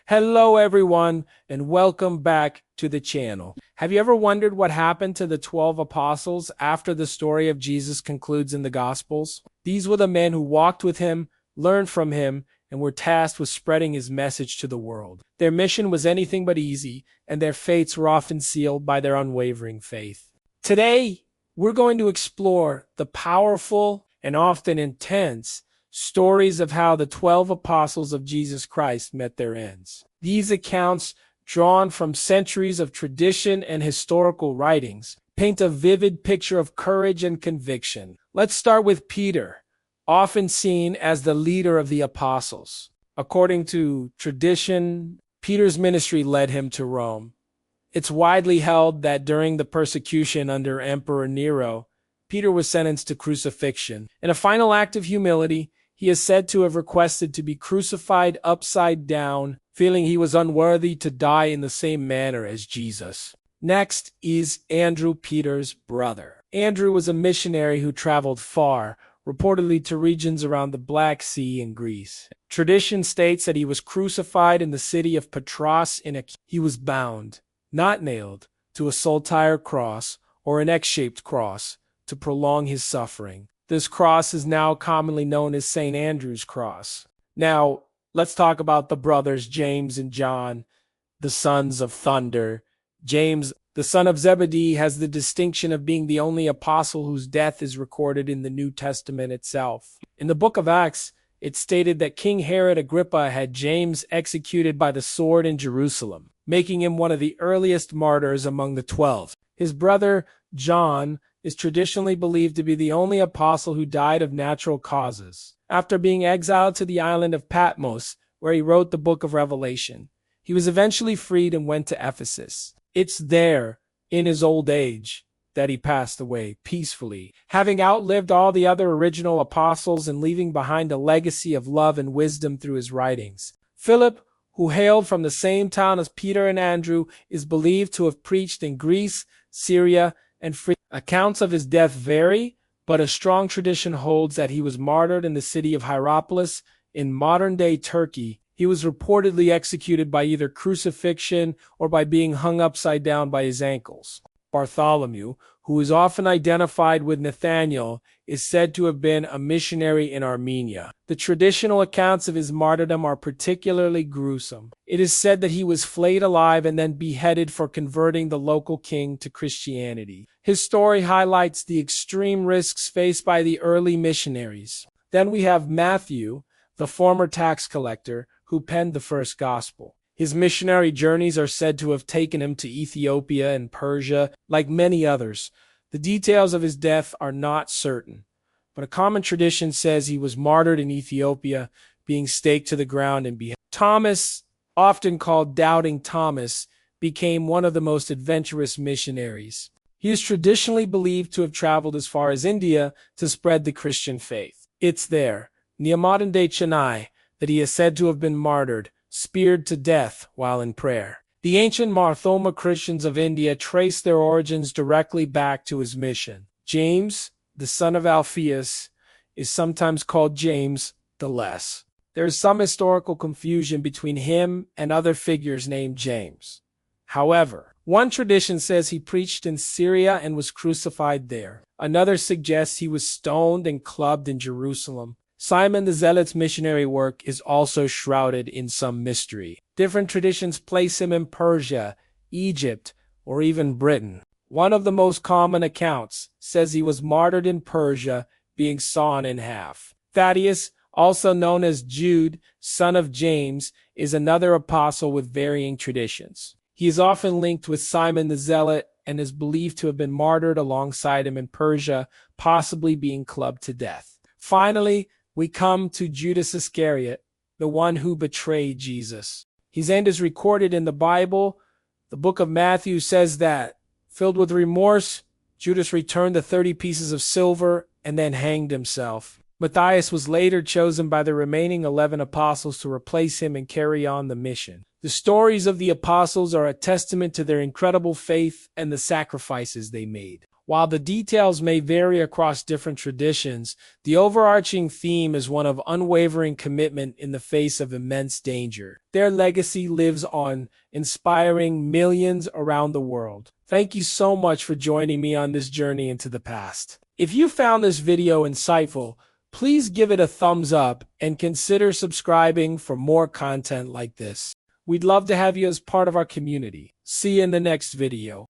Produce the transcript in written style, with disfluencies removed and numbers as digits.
Hello everyone and welcome back to the channel. Have you ever wondered what happened to the 12 apostles after the story of Jesus concludes in the Gospels? These were the men who walked with him, learned from him, and were tasked with spreading his message to the world. Their mission was anything but easy, and their fates were often sealed by their unwavering faith. Today, we're going to explore the powerful and often intense stories of how the 12 apostles of Jesus Christ met their ends. These accounts, drawn from centuries of tradition and historical writings, paint a vivid picture of courage and conviction. Let's start with Peter, often seen as the leader of the apostles. According to tradition, Peter's ministry led him to Rome. It's widely held that during the persecution under Emperor Nero, Peter was sentenced to crucifixion. In a final act of humility, he is said to have requested to be crucified upside down, feeling he was unworthy to die in the same manner as Jesus. Next is Andrew, Peter's brother. Andrew was a missionary who traveled far, reportedly to regions around the Black Sea in Greece. Tradition states that he was crucified in the city of Patras he was bound, not nailed, to a saltire cross or an X-shaped cross to prolong his suffering. This cross is now commonly known as St. Andrew's Cross. Now, let's talk about the brothers James and John, the sons of thunder. James, the son of Zebedee, has the distinction of being the only apostle whose death is recorded in the New Testament itself. In the book of Acts, it stated that King Herod Agrippa had James executed by the sword in Jerusalem, making him one of the earliest martyrs among the 12. His brother, John, is traditionally believed to be the only apostle who died of natural causes. After being exiled to the island of Patmos, where he wrote the book of Revelation, he was eventually freed and went to Ephesus. It's there, in his old age, that he passed away peacefully, having outlived all the other original apostles and leaving behind a legacy of love and wisdom through his writings. Philip, who hailed from the same town as Peter and Andrew, is believed to have preached in Greece, Syria, and Phrygia. Accounts of his death vary, but a strong tradition holds that he was martyred in the city of Hierapolis in modern-day Turkey. He was reportedly executed by either crucifixion or by being hung upside down by his ankles. Bartholomew, who is often identified with Nathanael, is said to have been a missionary in Armenia. The traditional accounts of his martyrdom are particularly gruesome. It is said that he was flayed alive and then beheaded for converting the local king to Christianity. His story highlights the extreme risks faced by the early missionaries. Then we have Matthew, the former tax collector, who penned the first gospel. His missionary journeys are said to have taken him to Ethiopia and Persia, like many others. The details of his death are not certain, but a common tradition says he was martyred in Ethiopia, being staked to the ground and beheaded. Thomas, often called Doubting Thomas, became one of the most adventurous missionaries. He is traditionally believed to have traveled as far as India to spread the Christian faith. It's there, near modern-day Chennai, that he is said to have been martyred, speared to death while in prayer. The ancient Marthoma Christians of India trace their origins directly back to his mission. James, the son of Alphaeus, is sometimes called James the Less. There is some historical confusion between him and other figures named James. However, one tradition says he preached in Syria and was crucified there. Another suggests he was stoned and clubbed in Jerusalem. Simon the Zealot's missionary work is also shrouded in some mystery. Different traditions place him in Persia, Egypt, or even Britain. One of the most common accounts says he was martyred in Persia, being sawn in half. Thaddeus, also known as Jude, son of James, is another apostle with varying traditions. He is often linked with Simon the Zealot and is believed to have been martyred alongside him in Persia, possibly being clubbed to death. Finally, we come to Judas Iscariot, the one who betrayed Jesus. His end is recorded in the Bible. The book of Matthew says that, filled with remorse, Judas returned the 30 pieces of silver and then hanged himself. Matthias was later chosen by the remaining 11 apostles to replace him and carry on the mission. The stories of the apostles are a testament to their incredible faith and the sacrifices they made. While the details may vary across different traditions, the overarching theme is one of unwavering commitment in the face of immense danger. Their legacy lives on, inspiring millions around the world. Thank you so much for joining me on this journey into the past. If you found this video insightful, please give it a thumbs up and consider subscribing for more content like this. We'd love to have you as part of our community. See you in the next video.